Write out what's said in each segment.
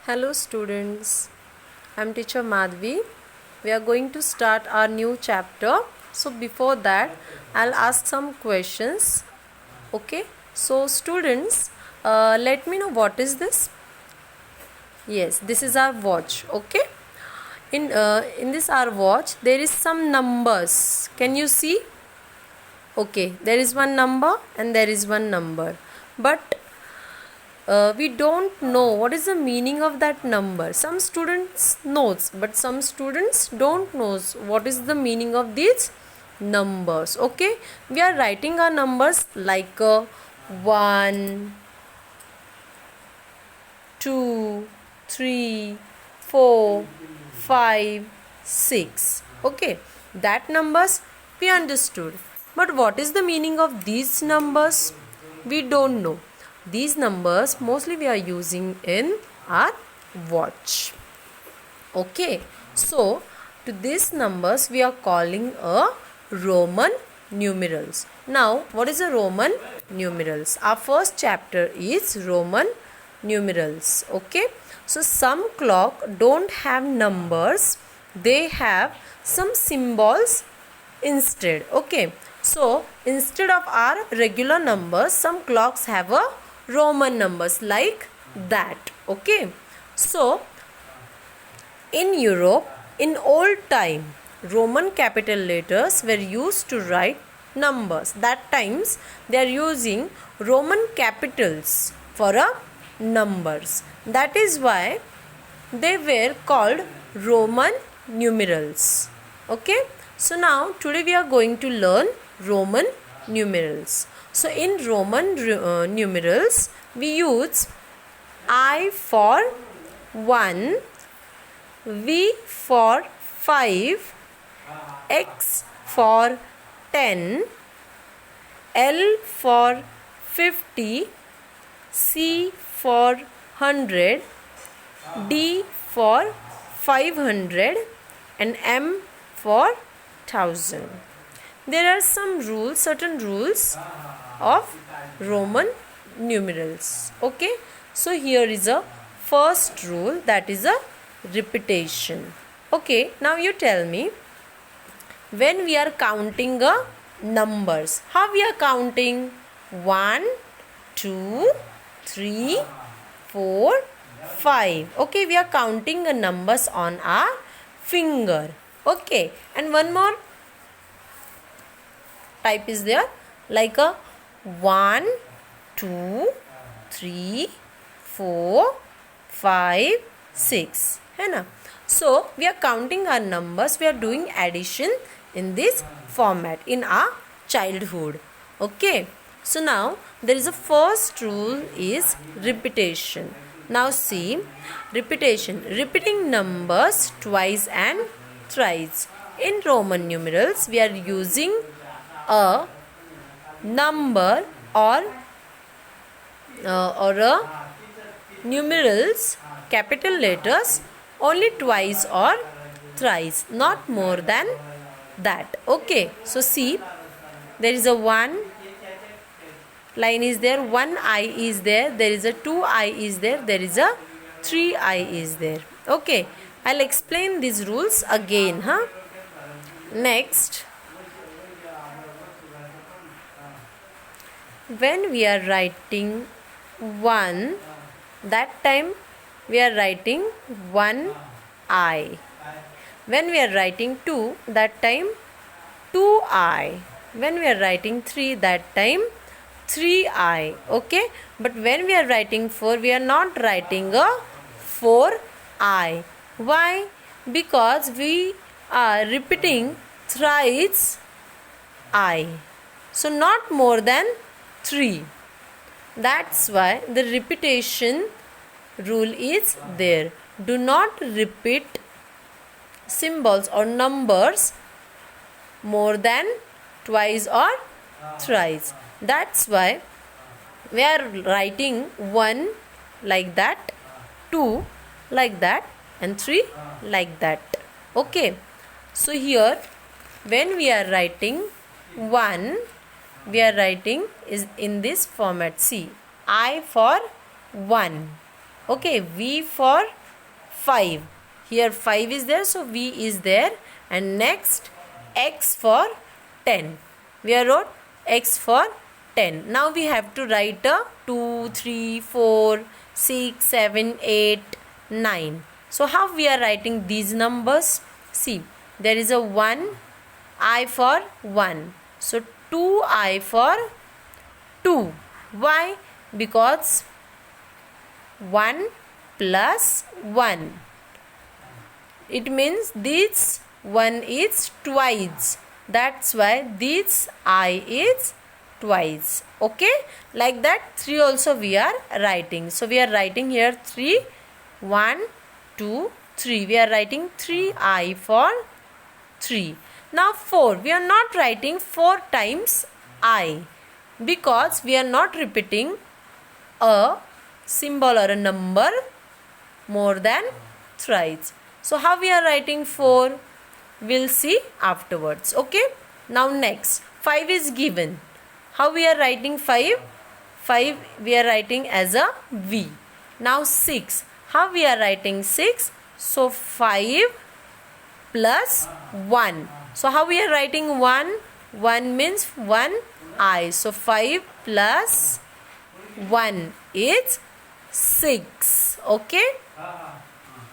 Hello students, I'm teacher Madhvi. We are going to start our new chapter. So before that, I'll ask some questions. Okay, so students, let me know what is this? Yes, this is our watch. Okay, in this our watch there is some numbers. Can you see? Okay, there is one number and there is one number, but we don't know what is the meaning of that number. Some students knows, but some students don't knows what is the meaning of these numbers. Okay, we are writing our numbers like 1 2 3 4 5 6. Okay, that numbers we understood, but what is the meaning of these numbers? We don't know. These numbers mostly we are using in our watch. Okay, so to these numbers we are calling a Roman numerals. Now, what is a Roman numerals? Our first chapter is Roman numerals. Okay, so some clock don't have numbers, they have some symbols instead. Okay, so instead of our regular numbers, some clocks have a Roman numbers like that. Okay, so in Europe, in old time, Roman capital letters were used to write numbers. That times they are using Roman capitals for a numbers. That is why they were called Roman numerals. Okay, so now today we are going to learn Roman numerals. So in Roman numerals we use I for 1, V for 5, X for 10, L for 50, C for 100, D for 500 and M for 1000. There are some rules, certain rules of Roman numerals. Okay, so here is a first rule, that is a repetition. Okay, now you tell me, when we are counting numbers, how we are counting? 1 2 3 4 5. Okay, we are counting the numbers on our finger. Okay, and one more type is there, like a 1 2 3 4 5 6, है ना? So we are counting our numbers, we are doing addition in this format in our childhood. Okay, so now there is a first rule is repetition. Now see, repetition, repeating numbers twice and thrice. In Roman numerals we are using a number or a numerals, capital letters only twice or thrice, not more than that. Okay, so see, there is a 1 line is there, 1 I is there, there is a 2 I is there, there is a 3 I is there. Okay, I'll explain these rules again. Next, when we are writing 1, that time we are writing 1 I. When we are writing 2, that time 2 I. When we are writing 3, that time 3 I. Okay, but when we are writing 4, we are not writing a 4 I. Why? Because we are repeating thrice I, so not more than 3. That's why the repetition rule is there. Do not repeat symbols or numbers more than twice or thrice. That's why we are writing 1 like that, 2 like that and 3 like that. Okay, so here when we are writing 1, we are writing is in this format. See, I for 1, Okay, V for 5. Here 5 is there, so V is there. And next X for 10. We have wrote X for 10. Now we have to write a 2, 3, 4, 6, 7, 8, 9. So how we are writing these numbers? See, there is a 1, I for 1. So 2I for 2. Why? Because 1 plus 1. It means this 1 is twice. That's why this I is twice. Okay? Like that 3 also we are writing. So we are writing here 3. 1, 2, 3. We are writing 3I for 3. Now 4. We are not writing 4 times I, because we are not repeating a symbol or a number more than thrice. So how we are writing 4? We'll see afterwards. Okay. Now next 5 is given. How we are writing 5? 5 we are writing as a V. Now 6. How we are writing 6? So 5 plus 1. So how we are writing 1? 1 means 1 I. So 5 plus 1 is 6. Okay.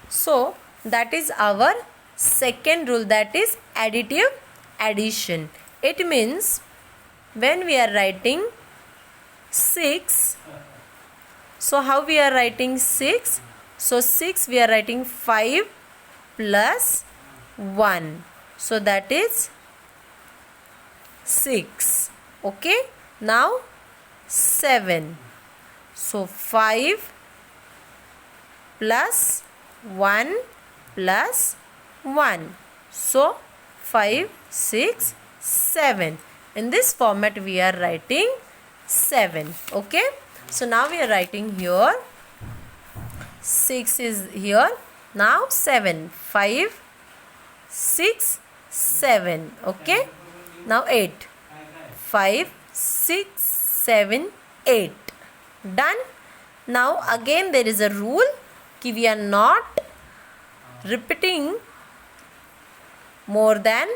So that is our second rule, that is additive addition. It means when we are writing 6, so how we are writing 6? So 6 we are writing 5 plus 1. So that is 6. Okay. Now 7. So 5 plus 1 plus 1. So 5, 6, 7. In this format we are writing 7. Okay. So now we are writing here 6 is here. Now 7. 5, 6, 7. Okay. Now 8. 5, 6, 7, 8. Done. Now again there is a rule कि we are not repeating more than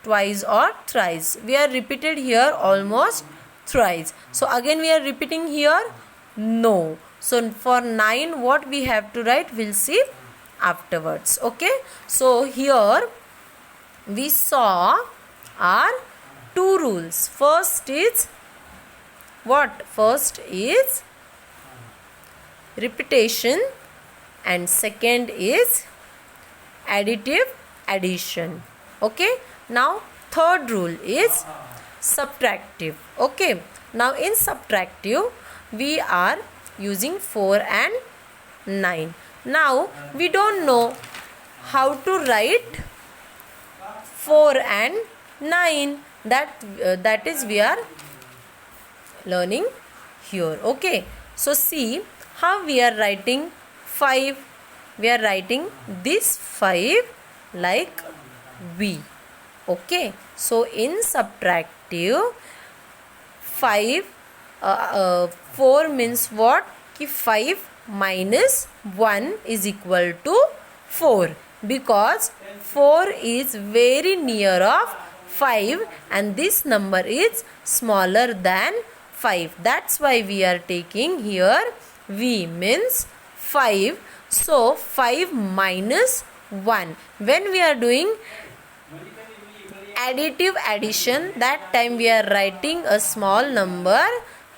twice or thrice. We are repeated here almost thrice. So again we are repeating here? No. So for 9 what we have to write? We'll see afterwards. Okay. So here we saw our 2 rules. First is what? First is repetition, and second is additive addition. Okay. Now third rule is subtractive. Okay. Now in subtractive we are using 4 and 9. Now we don't know how to write 4 and 9. That is we are learning here. Okay. So see how we are writing 5. We are writing this 5 like V. Okay. So in subtractive 5 4 means what? Ki 5 minus 1 is equal to 4, because 4 is very near of 5 and this number is smaller than 5. That's why we are taking here V means 5. So 5 minus 1. When we are doing additive addition, that time we are writing a small number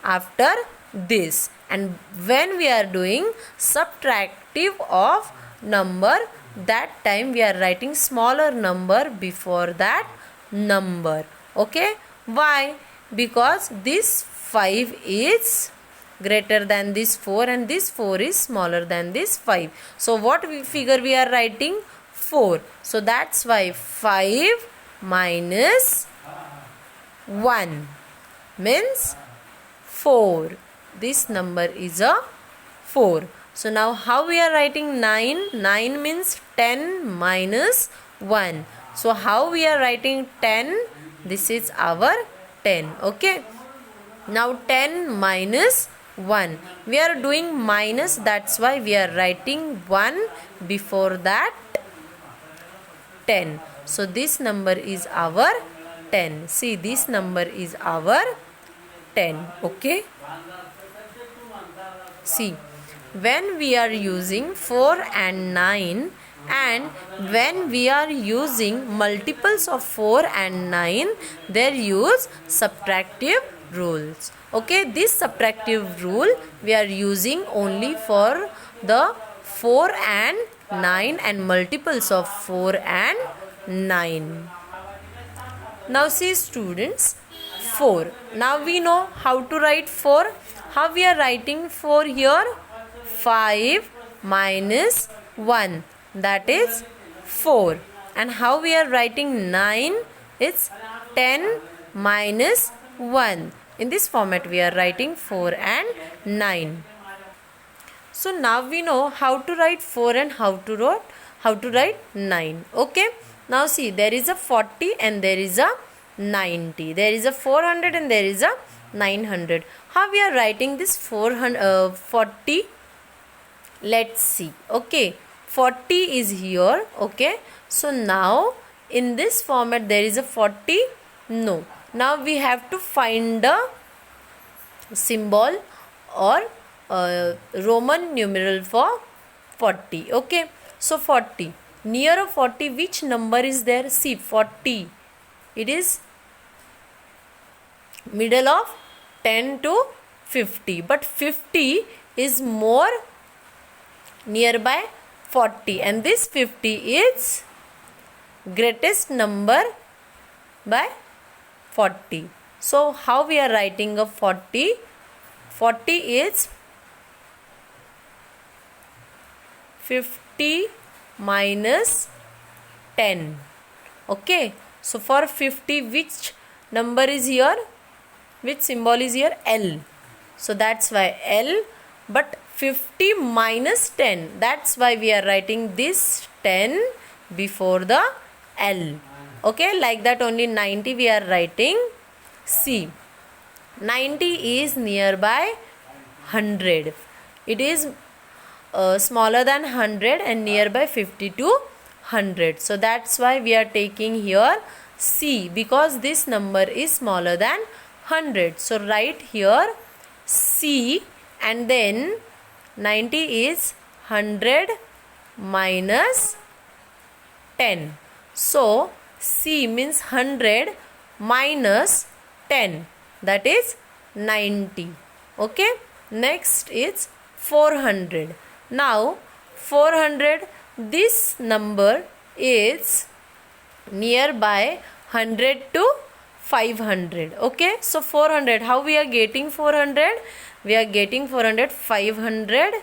after this, and when we are doing subtractive of number, that time we are writing smaller number before that number. Okay. Why? Because this 5 is greater than this 4 and this 4 is smaller than this 5. So what figure we are writing? 4. So that's why 5 minus 1 means 4. This number is a 4. So now how we are writing 9? 9 means 10 minus 1. So how we are writing 10? This is our 10. Okay. Now 10 minus 1. We are doing minus, that's why we are writing 1 before that 10. So this number is our 10. See, this number is our 10. Okay. See, when we are using 4 and 9 and when we are using multiples of 4 and 9, they use subtractive rules. Okay, this subtractive rule we are using only for the 4 and 9 and multiples of 4 and 9. Now see students, 4. Now we know how to write 4. How we are writing 4 here? 5 minus 1, that is 4. And how we are writing 9? It's 10 minus 1. In this format we are writing 4 and 9. So now we know how to write 4 and how to write 9. Okay. Now see, there is a 40 and there is a 90. There is a 400 and there is a 900. How we are writing this 40? Let's see. Okay, 40 is here. Okay, so now in this format there is a 40. No. Now we have to find the symbol or Roman numeral for 40. Okay, so 40. Near of 40, which number is there? See, 40. It is middle of 10 to 50. But 50 is more nearby 40. And this 50 is greatest number by 40. So, how we are writing a 40? 40 is 50 minus 10. Okay. So, for 50, which number is here? Which symbol is here? L. So, that's why L. But 50 minus 10. That's why we are writing this 10 before the L. Okay. Like that only 90 we are writing. C. 90 is nearby 100. It is smaller than 100 and nearby 50 to 100. So that's why we are taking here C, because this number is smaller than 100. So write here C, and then 90 is 100 minus 10. So C means 100 minus 10, that is 90. Okay. Next is 400. Now 400, this number is nearby 100 to 500. Okay. So 400, how we are getting 400? We are getting 400, 500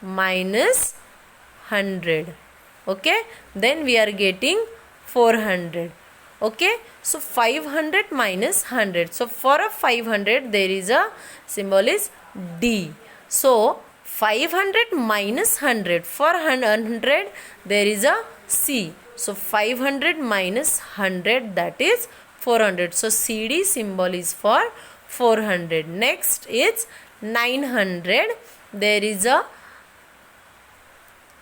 minus 100. Okay. Then we are getting 400. Okay. So 500 minus 100. So for a 500 there is a symbol is D. So 500 minus 100. For 100 there is a C. So 500 minus 100, that is 400. So CD symbol is for 400. Next is 900. There is a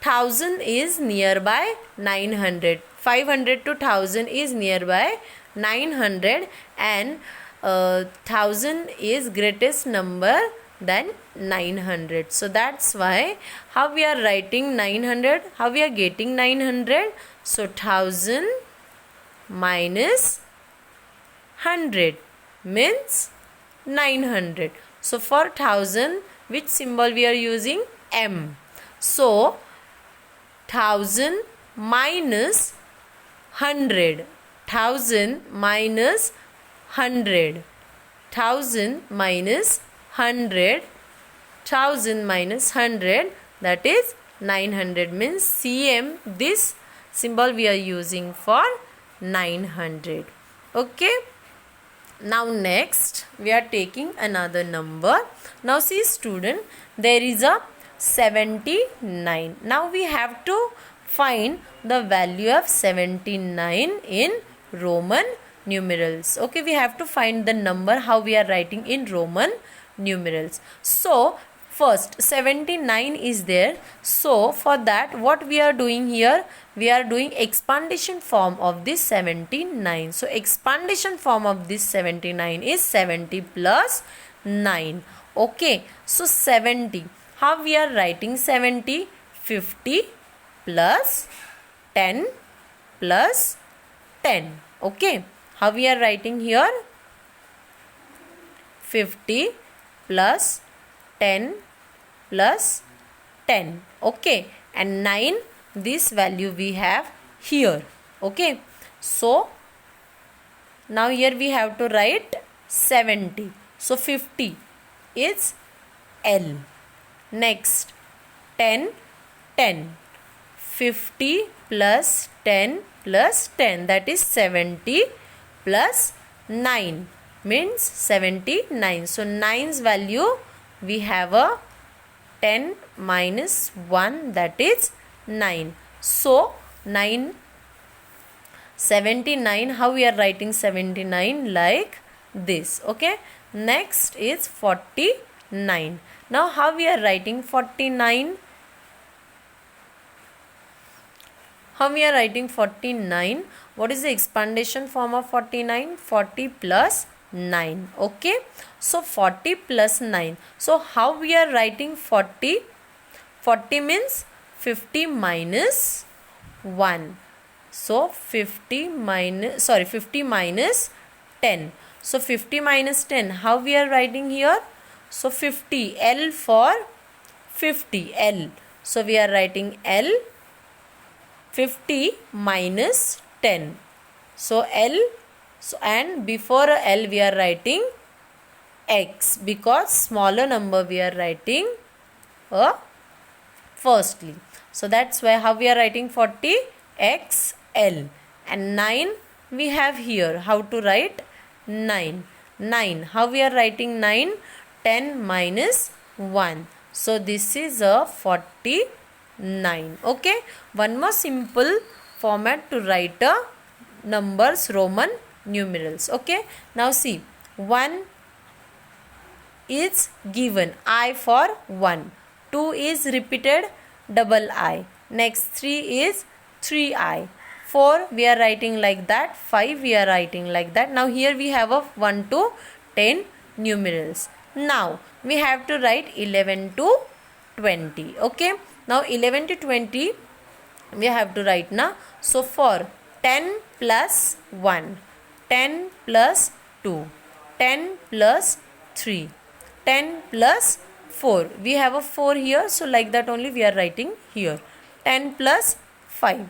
1000 is nearby 900. 500 to 1000 is nearby 900, and 1000 is greatest number than 900. So that's why how we are writing 900, how we are getting 900. So 1000 minus 100 means 900. So for 1000, which symbol we are using? M. So 1000 minus 100. 1000 minus 100. 1000 minus 100. 1000 minus 100, that is 900, means CM. This symbol we are using for 900. Okay. Now next we are taking another number. Now see student, there is a 79. Now we have to find the value of 79 in Roman numerals. Okay, we have to find the number. How we are writing in Roman numerals. So first 79 is there. So for that, what we are doing here, we are doing expandation form of this 79. So expandation form of this 79 is 70 plus 9. Okay, so 70, how we are writing 70? 50 plus 10 plus 10. Okay, how we are writing here? 50 plus 10 plus 10. Okay, and 9, this value we have here. Okay, so now here we have to write 70. So 50 is L. Next 10, 10. 50 plus 10 plus 10, that is 70 plus 9 means 79. So 9's value we have a 10 minus 1, that is 9. So 79, how we are writing 79? Like this. Okay, next is 49. Now how we are writing 49? How we are writing 49? What is the expandation form of 49? 40 plus 9. Okay, so 40 plus 9. So how we are writing 40? 40 means 50 minus 1. So 50 minus 10. So 50 minus 10, how we are writing here? So 50, L for 50, L. So we are writing L 50 minus 10. So L, so and before L we are writing X, because smaller number we are writing firstly. So that's why how we are writing 40? X L. And 9 we have here. How to write 9? 9, how we are writing 9? 10 minus 1. So this is a 49. Okay, one more simple format to write a numbers, Roman numerals. Okay, now see, 1 is given, I for 1. 2 is repeated, double I. Next 3 is 3I. 4 we are writing like that. 5 we are writing like that. Now here we have a 1 to 10 numerals. Now we have to write 11 to 20. Okay, now 11 to 20 we have to write now. So for 10 plus 1, 10 plus 2, 10 plus 3, 10 plus 4. We have a 4 here, so like that only we are writing here. 10 plus 5,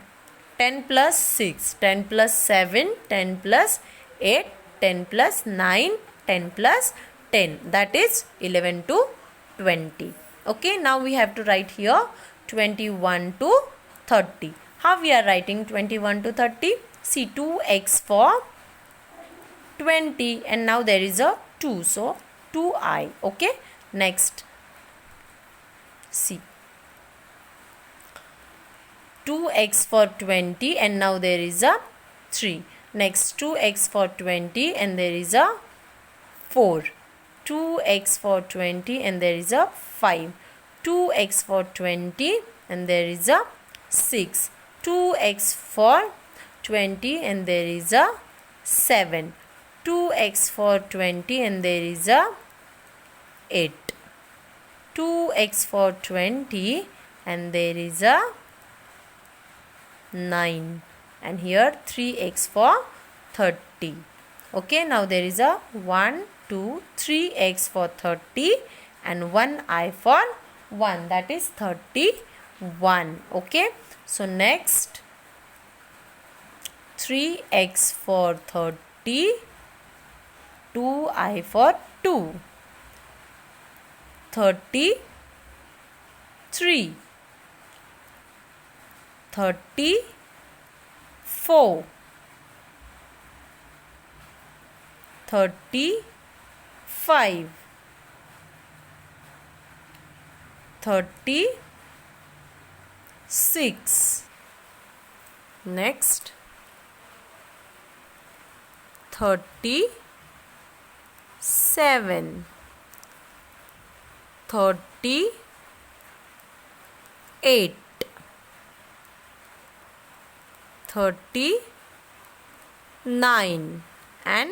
10 plus 6, 10 plus 7, 10 plus 8, 10 plus 9, 10 plus 10. That is 11 to 20. Okay, now we have to write here 21 to 30. How we are writing 21 to 30? See, 2x for 20, and now there is a 2, so 2I. Okay, next see, 2x for 20, and now there is a 3. Next 2x for 20, and there is a 4. 2x for 20, and there is a 5. 2x for 20, and there is a 6. 2x for 20, and there is a 7. 2x for 20, and there is a 8. 2x for 20, and there is a 9. And here 3x for 30. Okay, now there is a 1, 2, 3x for 30 and 1I for 1, that is 31. Okay, so next 3x for 30, 2I for 2, 33, 34, 35, 36. Next 37, 38, 39 and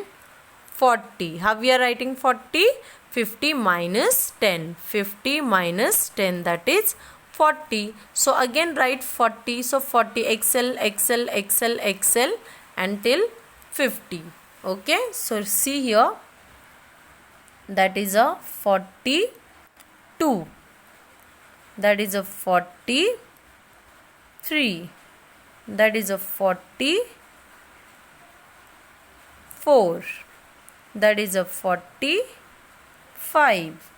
40. How we are writing 40? 50 minus 10. 50 minus 10, that is 40. So again write 40. So 40 XL, XL, XL, XL until 50. Okay. So see here. That is a 42. That is a 43. That is a 44. That is a 45.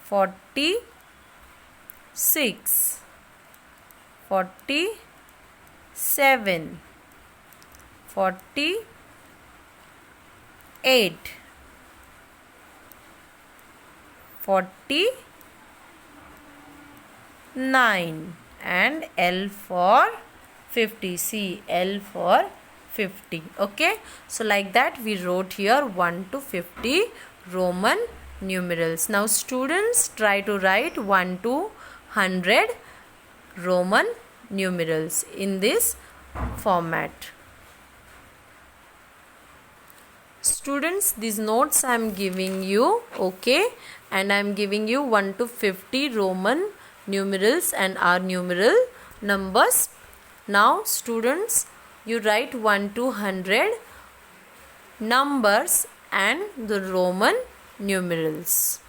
46. 47. 48. 49 and L for 50. See, L for 50. Okay. So like that we wrote here 1 to 50 Roman numerals. Now students, try to write 1 to 100 Roman numerals in this format. Students, these notes I am giving you, okay, and I am giving you 1 to 50 Roman numerals and our numeral numbers. Now students, you write 1 to 100 numbers and the Roman numerals.